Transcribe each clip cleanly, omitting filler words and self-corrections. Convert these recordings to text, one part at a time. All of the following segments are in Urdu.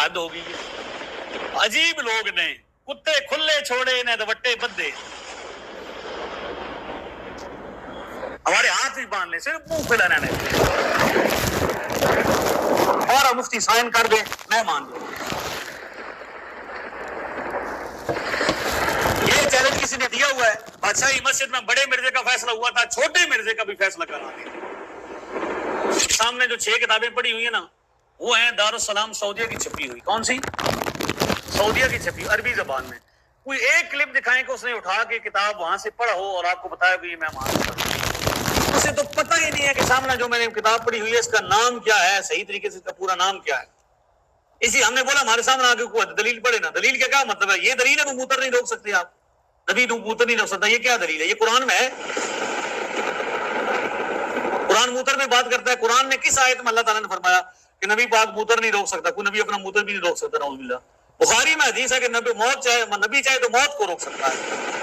حد ہوگی. عجیب لوگ نے کتے کھلے چھوڑے نے دوٹے بدے. ہمارے ہاتھ بھی باندھ لیں صرف منہ پھیلانا نہیں. اور مفتی سائن کر دے میں مان لوں. یہ چیلنج کسی نے دیا ہوا ہے. بادشاہی مسجد میں بڑے مرزے کا فیصلہ ہوا تھا, چھوٹے مرزے کا بھی فیصلہ کرا دیا. سامنے جو 6 کتابیں پڑھی ہوئی ہیں نا, وہ ہیں دارالسلام سعودیہ کی چھپی ہوئی. کون سی؟ سعودیہ کی چھپی عربی زبان میں. کوئی ایک کلپ دکھائیں کہ اس نے اٹھا کے کتاب وہاں سے پڑھا ہو اور آپ کو بتایا کہ یہ میں مان. اسے تو پتہ ہی نہیں ہے کہ سامنے جو میں نے کتاب پڑھی ہوئی ہے اس کا نام کیا ہے, صحیح طریقے سے اس کا پورا نام کیا ہے. اسی ہم نے بولا ہمارے سامنے آگے کوئی دلیل پڑھے نا. دلیل کا کیا مطلب ہے؟ یہ دلیل ہے وہ موتر نہیں روک سکتے آپ, نبی موتر نہیں روک سکتا. یہ کیا دلیل ہے؟ یہ قرآن میں ہے. قرآن موتر میں بات کرتا ہے. قرآن نے کس آیت میں اللہ تعالیٰ نے فرمایا کہ نبی پاک موتر نہیں روک سکتا؟ کوئی نبی اپنا موتر بھی نہیں روک سکتا. نعوذ باللہ. بخاری میں حدیث ہے کہ نبی چاہے تو موت کو روک سکتا ہے.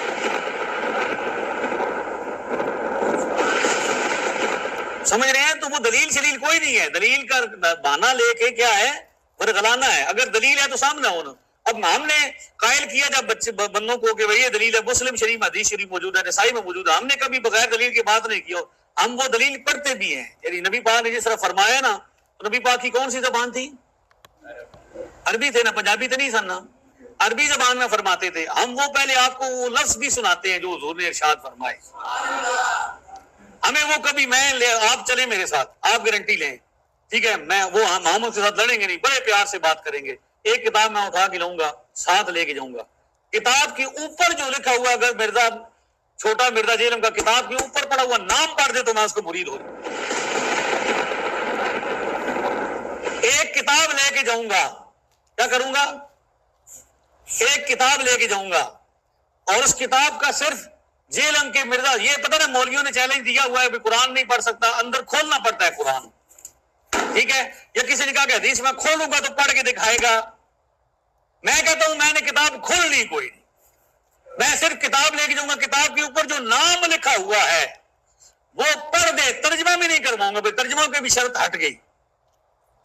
سمجھ رہے ہیں؟ تو وہ دلیل شلیل کوئی نہیں ہے. دلیل کا بہانہ لے کے کیا ہے, ورغلانا ہے. اگر دلیل ہے تو سامنے ہونا. اب ہم نے قائل کیا جب بچے بندوں کو کہ یہ دلیل ہے, مسلم شریف حدیث شریف موجود ہے, نسائی میں موجود ہے. ہم نے کبھی بغیر دلیل کی بات نہیں کی. ہم وہ دلیل پڑھتے بھی ہیں. یعنی نبی پاک نے جس طرح فرمایا نا, تو نبی پاک کی کون سی زبان تھی؟ عربی تھے نا, پنجابی تو نہیں سننا. عربی زبان میں فرماتے تھے. ہم وہ پہلے آپ کو وہ لفظ بھی سناتے ہیں جو حضور نے ارشاد فرمائے. ہمیں وہ کبھی آپ چلیں میرے ساتھ, آپ گارنٹی لیں, ٹھیک ہے؟ میں وہ محمد کے ساتھ لڑیں گے نہیں, بڑے پیار سے بات کریں گے. ایک کتاب میں اٹھا کے لاؤں گا, ساتھ لے کے جاؤں گا. کتاب کے اوپر جو لکھا ہوا, اگر مرزا چھوٹا مرزا جیلم کا کتاب کے اوپر پڑا ہوا نام پڑھ دے تو میں اس کو مرید ہو جاؤں. ایک کتاب لے کے جاؤں گا. کیا کروں گا؟ ایک کتاب لے کے جاؤں گا, اور اس کتاب کا صرف جیلم کے مرزا, یہ پتہ نا مولویوں نے چیلنج دیا ہوا ہے کہ قرآن نہیں پڑھ سکتا, اندر کھولنا پڑتا ہے قرآن, ٹھیک ہے؟ یا کسی نے کہا کہ حدیث میں کھولوں گا تو پڑھ کے دکھائے گا. میں کہتا ہوں میں نے کتاب کھولنی کوئی نہیں, میں صرف کتاب لے کے جاؤں گا. کتاب کے اوپر جو نام لکھا ہوا ہے وہ پڑھ دے, ترجمہ بھی نہیں کرواؤں گا. بھائی ترجمہ پہ بھی شرط ہٹ گئی,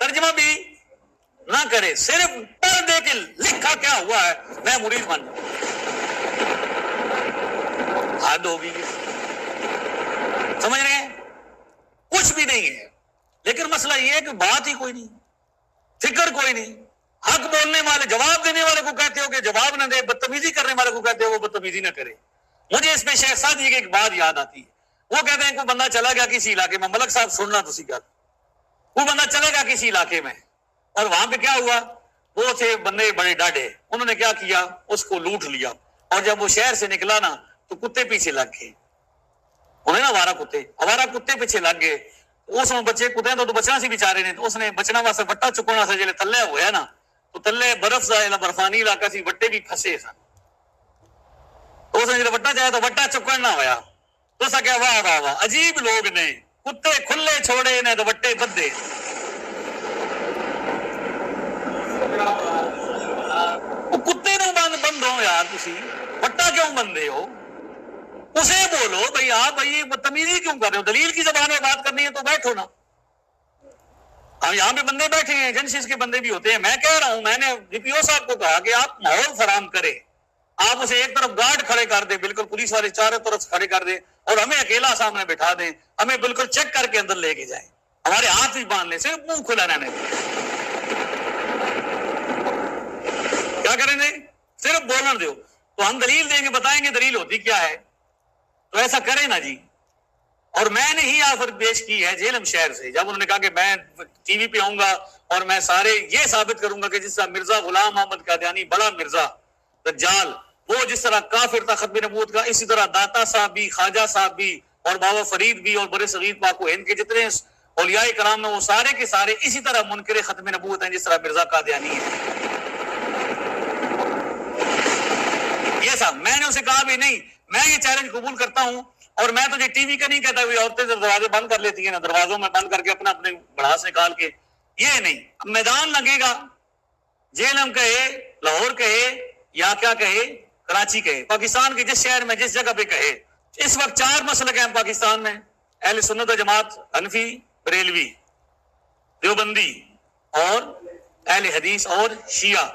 ترجمہ بھی نہ کرے, صرف پڑھ دے کہ لکھا کیا ہوا ہے, میں مرید بن جاؤں. حد ہوگی. سمجھ رہے ہیں؟ کچھ بھی نہیں ہے. لیکن مسئلہ یہ ہے کہ بات ہی کوئی نہیں, فکر کوئی نہیں. حق بولنے والے, جواب دینے والے کو کہتے ہو کہ جواب نہ دے, بدتمیزی کرنے والے کو کہتے ہو وہ بدتمیزی نہ کرے. مجھے اس میں شیخ سعدی کی ایک بات یاد آتی ہے. وہ کہتے ہیں کوئی بندہ چلا گیا کسی علاقے میں, ملک صاحب سننا تو سیکھا, وہ بندہ چلے گا کسی علاقے میں, اور وہاں پہ کیا ہوا, وہ تھے بندے بڑے ڈاڈے, انہوں نے کیا کیا, اس کو لوٹ لیا. اور جب وہ شہر سے نکلا نا تو کتے پیچھے لگ گئے. انہیں نا آوارہ کتے پیچھے لگ گئے. اس میں بچے کتے تو بچنا سی بیچارے نے, تو اس نے بچنا واسطے وٹا چکنا سے جلے تلے ہویا نا, تو تلے برف کا برفانی علاقہ سی, وٹے بھی پھنسے سن. تو اس نے جب وٹا چاہیا تو وٹا چکن نہ ہویا. تو اس کہا واہ واہ واہ, عجیب لوگ نے کتے کھلے چھوڑے نے تو وٹے بدے. کتے نو بند ہو یار, تسی وٹا کیوں بندے ہو؟ اسے بولو بھائی, آپ بھائی بدتمیزی کیوں کر رہے ہو؟ دلیل کی زبان میں بات کرنی ہے تو بیٹھو نا. ہم یہاں پہ بندے بیٹھے ہیں, ایجنسیز کے بندے بھی ہوتے ہیں. میں کہہ رہا ہوں, میں نے ڈی پی او صاحب کو کہا کہ آپ ماحول فراہم کریں, آپ اسے ایک طرف گارڈ کھڑے کر دیں, بالکل پولیس والے چاروں طرف کھڑے کر دیں, اور ہمیں اکیلا سامنے بٹھا دیں, ہمیں بالکل چیک کر کے اندر لے کے جائیں. ہمارے ہاتھ بھی باندھ لیں, صرف منہ کھلا رہنے دیں. کیا کریں گے؟ صرف بولنے دو. تو ہم دلیل دیں گے, بتائیں گے دلیل ہوتی کیا ہے. تو ایسا کریں نا جی. اور میں نے ہی آفر پیش کی ہے جیلم شہر سے, جب انہوں نے کہا کہ میں ٹی وی پہ آؤں گا اور میں سارے یہ ثابت کروں گا کہ جس طرح مرزا غلام احمد قادیانی بڑا مرزا دجال, وہ جس طرح کافر تھا ختم نبوت کا, اسی طرح داتا صاحب بھی, خواجہ صاحب بھی, اور بابا فرید بھی, اور بڑے صغیر پاک و ہند کے جتنے اولیاء کرام ہیں وہ سارے کے سارے اسی طرح منکر ختم نبوت ہیں جس طرح مرزا قادیانی ہے. یہ صاحب میں نے اسے کہا بھی نہیں, میں یہ چیلنج قبول کرتا ہوں, اور میں تجھے ٹی وی کا نہیں کہتا, عورتیں دروازے بند کر لیتی ہیں نا, دروازوں میں بند کر کے اپنا اپنے بڑھاس نکال کے, یہ نہیں. اب میدان لگے گا, جیلم کہے, لاہور کہے, یا کیا کہے, کراچی کہے, پاکستان کے جس شہر میں جس جگہ پہ کہے. اس وقت 4 مسلک ہیں پاکستان میں, اہل سنت و جماعت, حنفی, بریلوی, دیوبندی اور اہل حدیث اور شیعہ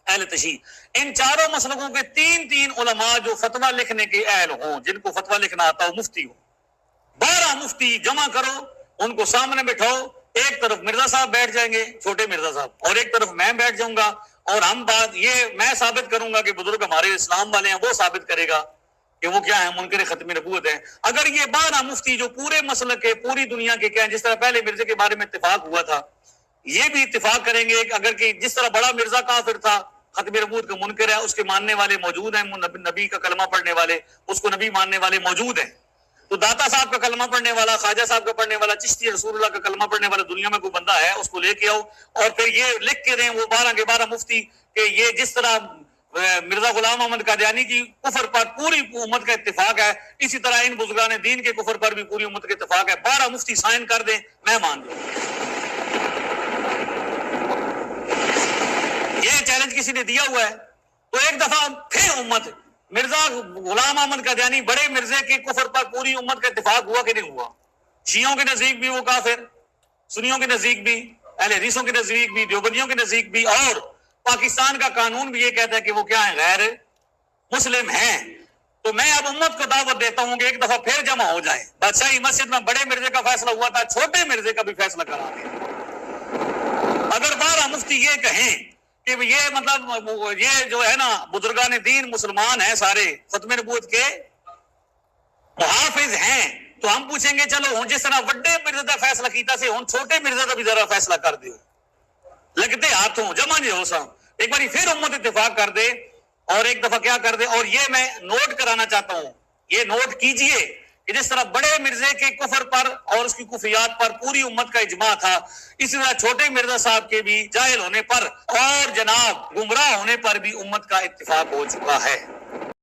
اہل تشیع، ان چاروں مسلکوں کے تین علماء جو فتویٰ لکھنے کے اہل ہوں، جن کو فتویٰ لکھنا آتا ہو، مفتی ہو، 12 مفتی جمع کرو، ان کو سامنے بٹھاؤ، ایک طرف مرزا صاحب بیٹھ جائیں گے، چھوٹے مرزا صاحب، اور ایک طرف میں بیٹھ جاؤں گا، اور ہم بات یہ میں ثابت کروں گا کہ بزرگ ہمارے اسلام والے ہیں، وہ ثابت کرے گا کہ وہ کیا ہے، منکر ختم نبوت ہے۔ اگر یہ 12 مفتی جو پورے مسلک کے پوری دنیا کے کیا ہیں، جس طرح پہلے مرزے کے بارے میں اتفاق ہوا تھا، یہ بھی اتفاق کریں گے کہ اگر کہ جس طرح بڑا مرزا کافر تھا، ختم نبوت کا منکر ہے، اس کے ماننے والے موجود ہیں، نبی کا کلمہ پڑھنے والے، اس کو نبی ماننے والے موجود ہیں، تو داتا صاحب کا کلمہ پڑھنے والا، خواجہ صاحب کا پڑھنے والا، چشتی رسول اللہ کا کلمہ پڑھنے والا دنیا میں کوئی بندہ ہے، اس کو لے کے آؤ، اور پھر یہ لکھ کے دیں وہ 12 کے 12 مفتی کہ یہ جس طرح مرزا غلام احمد قادیانی کی کفر پر پوری امت کا اتفاق ہے، اسی طرح ان بزرگان دین کے کفر پر بھی پوری امت کا اتفاق ہے، 12 مفتی سائن کر دیں، میں مان لوں۔ یہ چیلنج کسی نے دیا ہوا ہے، تو ایک دفعہ پھر امت، مرزا غلام احمد قادیانی بڑے مرزے کے کفر پر پوری امت کا اتفاق ہوا کہ نہیں ہوا؟ شیعوں کے نزدیک بھی وہ کافر، سنیوں کے نزدیک بھی، اہل حدیثوں کے نزدیک بھی، دیوبندیوں کے نزدیک بھی، اور پاکستان کا قانون بھی یہ کہتا ہے کہ وہ کیا ہیں، غیر مسلم ہیں۔ تو میں اب امت کو دعوت دیتا ہوں کہ ایک دفعہ پھر جمع ہو جائیں، بادشاہی مسجد میں بڑے مرزے کا فیصلہ ہوا تھا، چھوٹے مرزے کا بھی فیصلہ کرا دیں۔ اگر 12 مفتی یہ کہیں کہ یہ مطلب یہ جو ہے نا بزرگان دین مسلمان ہیں، سارے ختم نبوت کے محافظ ہیں، تو ہم پوچھیں گے چلو ہوں جس طرح وڈے مرزے کا فیصلہ کیتا سے ہوں چھوٹے مرزے کا بھی ذرا فیصلہ کر دیو، لگتے ہاتھوں جمع جو ہو سا ایک باری پھر امت اتفاق کر دے، اور ایک دفعہ کیا کر دے۔ اور یہ میں نوٹ کرانا چاہتا ہوں، یہ نوٹ کیجئے کہ جس طرح بڑے مرزے کے کفر پر اور اس کی کفریات پر پوری امت کا اجماع تھا، اسی طرح چھوٹے مرزا صاحب کے بھی جاہل ہونے پر اور جناب گمراہ ہونے پر بھی امت کا اتفاق ہو چکا ہے۔